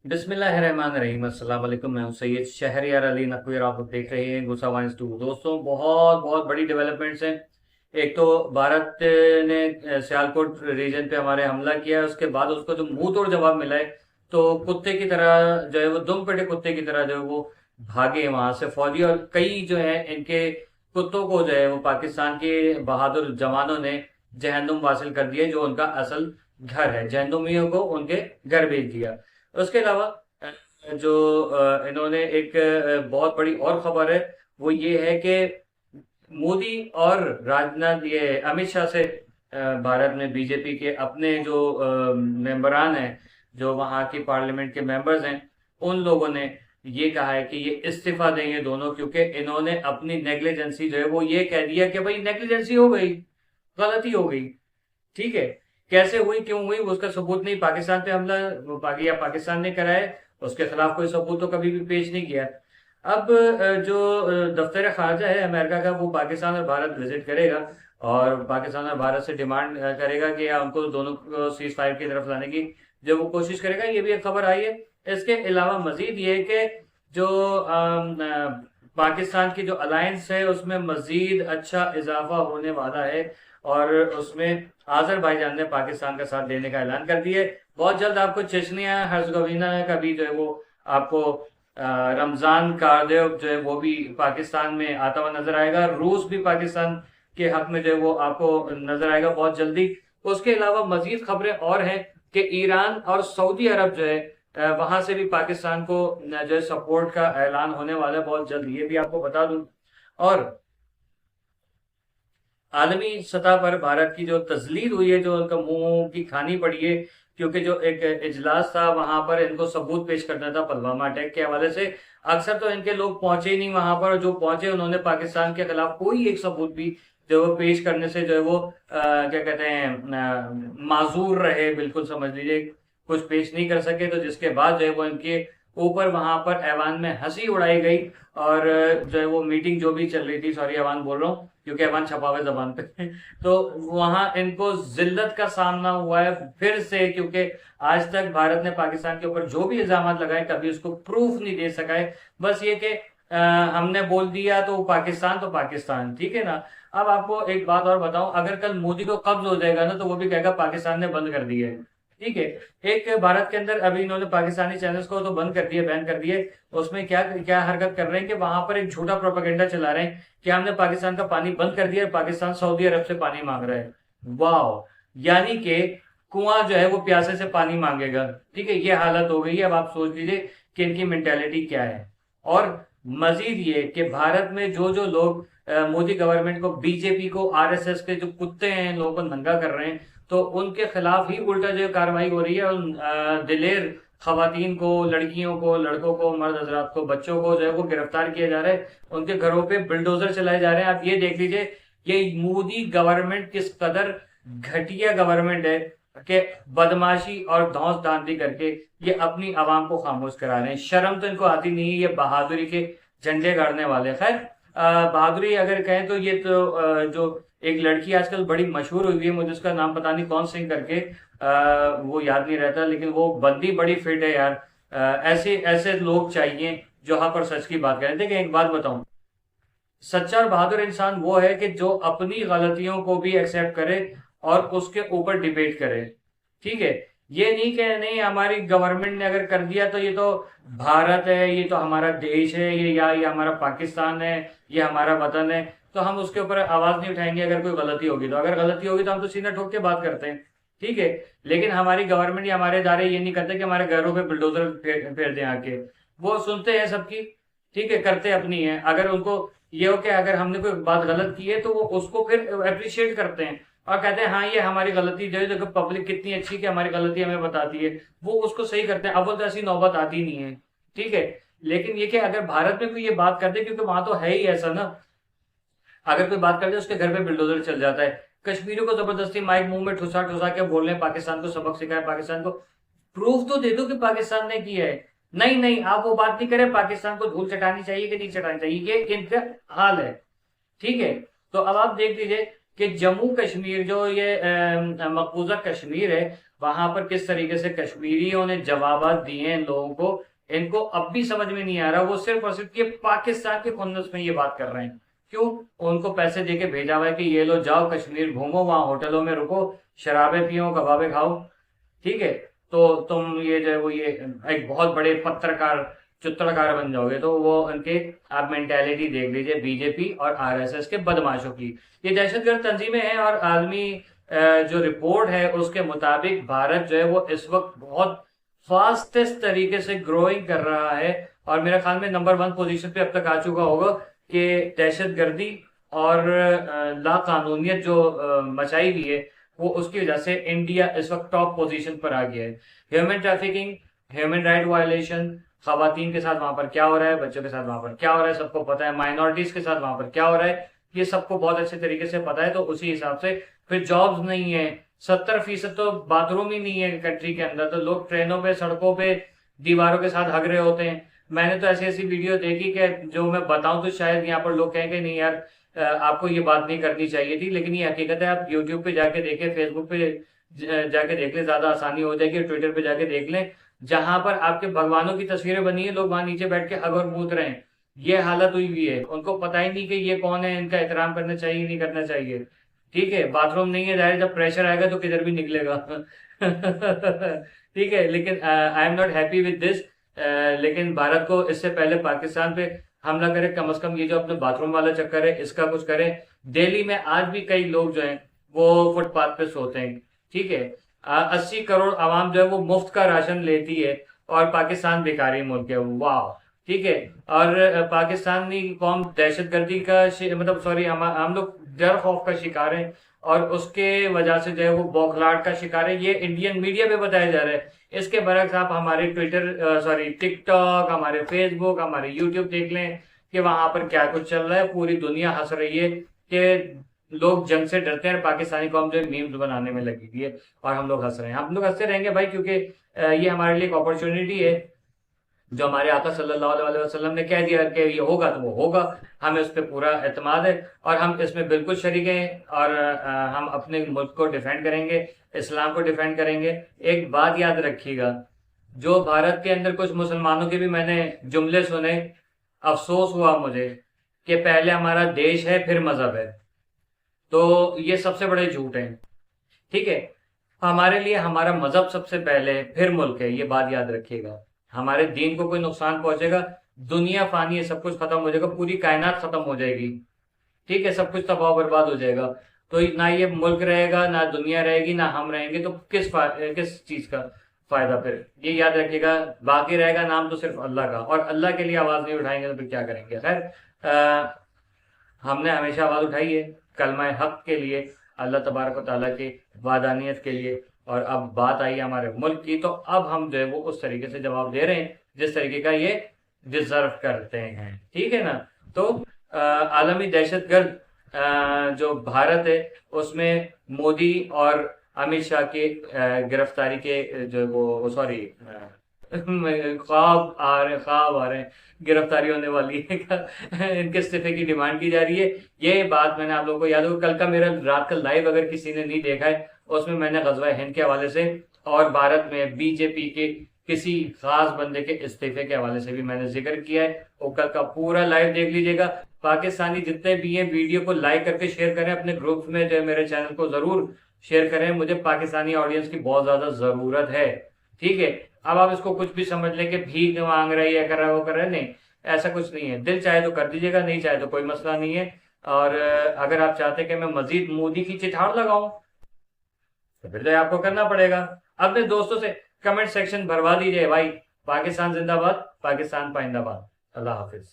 बिस्मिल्लाहिर्रहमानिर्रहीम। अस्सलाम वालेकुम। मैं हूं सैयद शहरियार अली नकवी और आप लोग देख रहे हैं गुस्सा वाइन्स टू। दोस्तों, बहुत बहुत बड़ी डेवलपमेंट्स हैं। एक तो भारत ने सियालकोट रीजन पे हमारे हमला किया है, उसके बाद उसको जो मुंह तोड़ जवाब मिला है, तो कुत्ते की तरह जो है वो दुम पेटे कुत्ते की तरह जो है वो भागे वहां से फौजी। और कई जो है इनके कुत्तों को जो है वो पाकिस्तान के बहादुर जवानों ने जहन्नुम हासिल कर दिया, जो उनका असल घर है। जहन्नुमियों को उनके घर भेज दिया। उसके अलावा जो इन्होंने एक बहुत बड़ी और खबर है, वो ये है कि मोदी और राजनाथ, ये अमित शाह से भारत में बीजेपी के अपने जो मेंबरान हैं, जो वहाँ की पार्लियामेंट के मेंबर्स हैं, उन लोगों ने ये कहा है कि ये इस्तीफा देंगे दोनों, क्योंकि इन्होंने अपनी नेग्लिजेंसी जो है वो ये कह दिया कि भाई नेग्लिजेंसी हो गई, गलती हो गई। ठीक है, कैसे हुई, क्यों हुई, उसका सबूत नहीं। पाकिस्तान पे हमला या पाकिस्तान ने कराया, उसके खिलाफ कोई सबूत तो कभी भी पेश नहीं किया। अब जो दफ्तर खारजा है अमेरिका का, वो पाकिस्तान और भारत विजिट करेगा और पाकिस्तान और भारत से डिमांड करेगा कि या उनको दोनों को सीज फायर की तरफ लाने की जो वो कोशिश करेगा। ये भी एक खबर आई है। इसके अलावा मजीद ये है कि जो पाकिस्तान की जो अलायंस है उसमें मजीद अच्छा इजाफा होने वाला है, और उसमें आजरबाईजान ने पाकिस्तान का साथ देने का ऐलान कर दिया है। बहुत जल्द आपको चेचनिया हर्जगोविना का भी जो है वो आपको रमजान कारदेव जो है वो भी पाकिस्तान में आता हुआ नजर आएगा। रूस भी पाकिस्तान के हक में जो है वो आपको नजर आएगा बहुत जल्दी। उसके अलावा मजीद खबरें और हैं कि ईरान और सऊदी अरब जो है वहां से भी पाकिस्तान को जो है सपोर्ट का ऐलान होने वाला है बहुत जल्द, ये भी आपको बता दूं। और आलमी सतह पर भारत की जो तजलील हुई है, जो उनका मुंह की खानी पड़ी है, क्योंकि जो एक इजलास था वहां पर इनको सबूत पेश करना था पुलवामा अटैक के हवाले से। अक्सर तो इनके लोग पहुंचे ही नहीं वहां पर, और जो पहुंचे उन्होंने पाकिस्तान के खिलाफ कोई एक सबूत भी जो वो पेश करने से जो है वो क्या कहते हैं माजूर रहे, बिल्कुल समझ लीजिए कुछ पेश नहीं कर सके। तो जिसके बाद जो है वो इनके ऊपर वहां पर ऐवान में हंसी उड़ाई गई, और जो है वो मीटिंग जो भी चल रही थी, सॉरी ऐवान बोल रहा हूँ क्योंकि ऐवान छपा हुआ है जबान पे तो वहां इनको जिल्लत का सामना हुआ है फिर से, क्योंकि आज तक भारत ने पाकिस्तान के ऊपर जो भी इल्जाम लगाए कभी उसको प्रूफ नहीं दे सका है। बस ये कि हमने बोल दिया तो पाकिस्तान तो पाकिस्तान, ठीक है ना। अब आपको एक बात और बताऊं, अगर कल मोदी को कब्ज हो जाएगा ना, तो वो भी कहेगा पाकिस्तान ने बंद कर दिया है। ठीक है, एक भारत के अंदर अभी इन्होंने पाकिस्तानी चैनल्स को तो बंद कर दिया, बैन कर दिए। उसमें क्या क्या हरकत कर रहे हैं कि वहां पर एक झूठा प्रोपेगेंडा चला रहे हैं कि हमने पाकिस्तान का पानी बंद कर दिया, पाकिस्तान सऊदी अरब से पानी मांग रहा है। वाह, यानी कि कुआं जो है वो प्यासे से पानी मांगेगा। ठीक है, ये हालत हो गई है। अब आप सोच लीजिए कि इनकी मेंटेलिटी क्या है। और मजीद ये कि भारत में जो जो लोग मोदी गवर्नमेंट को, बीजेपी को, आरएसएस के जो कुत्ते हैं इन लोगों को नंगा कर रहे हैं, तो उनके खिलाफ ही उल्टा जो कार्रवाई हो रही है। उन दिलेर खवातीन को, लड़कियों को, लड़कों को, मर्द हजरात को, बच्चों को जो है वो गिरफ्तार किया जा रहा है, उनके घरों पे बिल्डोजर चलाए जा रहे हैं। आप ये देख लीजिए ये मोदी गवर्नमेंट किस कदर घटिया गवर्नमेंट है कि बदमाशी और धौंस धांधली करके ये अपनी आवाम को खामोश करा रहे हैं। शर्म तो इनको आती नहीं है, ये बहादुरी के झंडे गाड़ने वाले। खैर, बहादुरी अगर कहें तो ये तो जो एक लड़की आजकल बड़ी मशहूर हुई है, मुझे उसका नाम पता नहीं कौन सिंह करके, वो याद नहीं रहता, लेकिन वो बंदी बड़ी फिट है यार। ऐसे ऐसे लोग चाहिए जो हक और सच की बात करें। देखिए, एक बात बताऊं, सच्चा और बहादुर इंसान वो है कि जो अपनी गलतियों को भी एक्सेप्ट करे और उसके ऊपर डिबेट करे। ठीक है, ये नहीं कि नहीं हमारी गवर्नमेंट ने अगर कर दिया तो ये तो भारत है, ये तो हमारा देश है, ये हमारा पाकिस्तान है, ये हमारा वतन है, तो हम उसके ऊपर आवाज नहीं उठाएंगे अगर कोई गलती होगी तो। अगर गलती होगी तो हम तो सीना ठोक के बात करते हैं। ठीक है, लेकिन हमारी गवर्नमेंट या हमारे इदारे ये नहीं करते कि हमारे घरों पे बुलडोजर फेर दें आके। वो सुनते हैं सबकी, ठीक है, करते अपनी है। अगर उनको ये हो कि अगर हमने कोई बात गलत की है तो वो उसको फिर अप्रिशिएट करते हैं और कहते हैं हाँ ये हमारी गलती जो है, देखो पब्लिक कितनी अच्छी कि हमारी गलती हमें बताती है, वो उसको सही करते हैं। अव्वल तो ऐसी नौबत आती नहीं है। ठीक है, लेकिन ये कि अगर भारत में कोई ये बात कर दे, क्योंकि वहां तो है ही ऐसा ना, अगर कोई बात कर दे उसके घर पे बिल्डोजर चल जाता है। कश्मीरियों को जबरदस्ती माइक मुंह में ठुसा ठुसा के बोल रहे हैं पाकिस्तान को सबक सिखाए, पाकिस्तान को प्रूफ तो दे दो कि पाकिस्तान ने किया है। नहीं नहीं, आप वो बात नहीं करें पाकिस्तान को धूल चटानी चाहिए कि नहीं चटानी चाहिए, ये इनका हाल है। ठीक है, तो अब आप देख लीजिए कि जम्मू कश्मीर जो ये मकबूजा कश्मीर है, वहां पर किस तरीके से कश्मीरियों ने जवाबात दिए हैं लोगों को, इनको अब भी समझ में नहीं आ रहा। वो सिर्फ और सिर्फ ये पाकिस्तान के खुन्नस में ये बात कर रहे हैं। क्यों? उनको पैसे देके भेजा हुआ है कि ये लो जाओ कश्मीर घूमो, वहां होटलों में रुको, शराबे पियो, कबाबे खाओ, ठीक है, तो तुम ये जो है वो ये एक बहुत बड़े पत्रकार चित्रकार बन जाओगे। तो वो उनके आप मेंटेलिटी देख लीजिए बीजेपी और आरएसएस के बदमाशों की। ये दहशतगर्द तंजीमें हैं और आलमी जो रिपोर्ट है उसके मुताबिक भारत जो है वो इस वक्त बहुत फास्टेस्ट तरीके से ग्रोइंग कर रहा है और मेरे ख्याल में नंबर 1 पोजीशन पे अब तक आ चुका होगा कि दहशतगर्दी और लाकानूनियत जो मचाई हुई है वो उसकी वजह से इंडिया इस वक्त टॉप पोजीशन पर आ गया है। Human trafficking, human right violation, खवातीन के साथ वहां पर क्या हो रहा है, बच्चों के साथ वहां पर क्या हो रहा है सबको पता है, माइनॉरिटीज के साथ वहां पर क्या हो रहा है ये सबको बहुत अच्छे तरीके से पता है। तो उसी हिसाब से फिर जॉब्स नहीं है, 70% तो बाथरूम ही नहीं है कंट्री के अंदर, तो लोग ट्रेनों पे सड़कों पे दीवारों के साथ हग रहे होते हैं। मैंने तो ऐसी ऐसी वीडियो देखी कि जो मैं बताऊं तो शायद यहाँ पर लोग कहेंगे नहीं यार आपको ये बात नहीं करनी चाहिए थी, लेकिन ये हकीकत है। आप यूट्यूब पे जाके देखें, फेसबुक पे जाके देख लें, ज्यादा आसानी हो जाएगी, ट्विटर पे जाके देख लें, जहां पर आपके भगवानों की तस्वीरें बनी है, लोग वहां नीचे बैठ के हग और मूत रहे हैं। ये हालत हुई हुई है, उनको पता ही नहीं कि ये कौन है, इनका एहतराम करना चाहिए नहीं करना चाहिए, ठीक है। बाथरूम नहीं है, जाहिर जब प्रेशर आएगा तो किधर भी निकलेगा ठीक है, लेकिन I am not happy with this. लेकिन भारत को इससे पहले पाकिस्तान पे हमला करे, कम से कम ये जो अपने बाथरूम वाला चक्कर है इसका कुछ करें। दिल्ली में आज भी कई लोग जो हैं वो फुटपाथ पे सोते हैं, ठीक है। 80 करोड़ आवाम जो है वो मुफ्त का राशन लेती है और पाकिस्तान बेकारी मुल्क है, वाह, ठीक है। और पाकिस्तानी कौम दहशतगर्दी का मतलब सॉरी हम लोग डर खौफ का शिकार हैं और उसके वजह से जो है वो बौखलाहट का शिकार है। ये इंडियन मीडिया पे बताया जा रहा है। इसके बरक्स आप हमारे ट्विटर सॉरी टिकटॉक, हमारे फेसबुक, हमारे यूट्यूब देख लें कि वहां पर क्या कुछ चल रहा है। पूरी दुनिया हंस रही है कि लोग जंग से डरते हैं, पाकिस्तानी कौम जो मीम्स बनाने में लगी हुई है और हम लोग हंस रहे हैं। हम लोग हंसते रहेंगे भाई, क्योंकि ये हमारे लिए एक अपॉर्चुनिटी है जो हमारे आका सल्लल्लाहु अलैहि वसल्लम ने कह दिया कि ये होगा तो वो होगा, हमें उस पर पूरा एतमाद है और हम इसमें बिल्कुल शरीक हैं और हम अपने मुल्क को डिफेंड करेंगे, इस्लाम को डिफेंड करेंगे। एक बात याद रखिएगा, जो भारत के अंदर कुछ मुसलमानों के भी मैंने जुमले सुने, अफसोस हुआ मुझे कि पहले हमारा देश है फिर मजहब है, तो ये सबसे बड़े झूठ है, ठीक है। हमारे लिए हमारा मजहब सबसे पहले है फिर मुल्क है, ये बात याद रखिएगा। हमारे दीन को कोई नुकसान पहुंचेगा, दुनिया फानी है, सब कुछ खत्म हो जाएगा, पूरी कायनात खत्म हो जाएगी, ठीक है, सब कुछ तबाह बर्बाद हो जाएगा। तो ना ये मुल्क रहेगा, ना दुनिया रहेगी, ना हम रहेंगे, तो किस चीज का फायदा फिर? ये याद रखिएगा, बाकी रहेगा नाम तो सिर्फ अल्लाह का, और अल्लाह के लिए आवाज नहीं उठाएंगे तो फिर क्या करेंगे। खैर हमने हमेशा आवाज उठाई है कलमा हक के लिए, अल्लाह तबारक व तआला की वादानियत के लिए, और अब बात आई हमारे मुल्क की, तो अब हम जो है वो उस तरीके से जवाब दे रहे हैं जिस तरीके का ये डिजर्व करते हैं, ठीक है ना। तो आलमी दहशतगर्द जो भारत है उसमें मोदी और अमित शाह की गिरफ्तारी के जो वो सॉरी ख्वाब आ रहे हैं, गिरफ्तारी होने वाली है इनके इस्तीफे की डिमांड की जा रही है। ये बात मैंने आप लोगों को याद होगा, कल का मेरा रात का लाइव अगर किसी ने नहीं देखा है उसमें मैंने गजवा हिंद के हवाले से और भारत में बीजेपी के किसी खास बंदे के इस्तीफे के हवाले से भी मैंने जिक्र किया है। वो कल का पूरा लाइव देख लीजिएगा। पाकिस्तानी जितने भी हैं वीडियो को लाइक करके शेयर करें, अपने ग्रुप में जो मेरे चैनल को जरूर शेयर करें, मुझे पाकिस्तानी ऑडियंस की बहुत ज्यादा जरूरत है, ठीक है। अब आप इसको कुछ भी समझ लें कि भीख मांग रहा है, ये कर रहा है, वो कर रहा है, नहीं, ऐसा कुछ नहीं है। दिल चाहे तो कर दीजिएगा, नहीं चाहे तो कोई मसला नहीं है। और अगर आप चाहते हैं कि मैं मजीद मोदी की चिठार लगाऊं तो फिर तो आपको करना पड़ेगा, अपने दोस्तों से कमेंट सेक्शन भरवा दीजिए भाई, पाकिस्तान जिंदाबाद, पाकिस्तान पाइंदाबाद। अल्लाह हाफिज।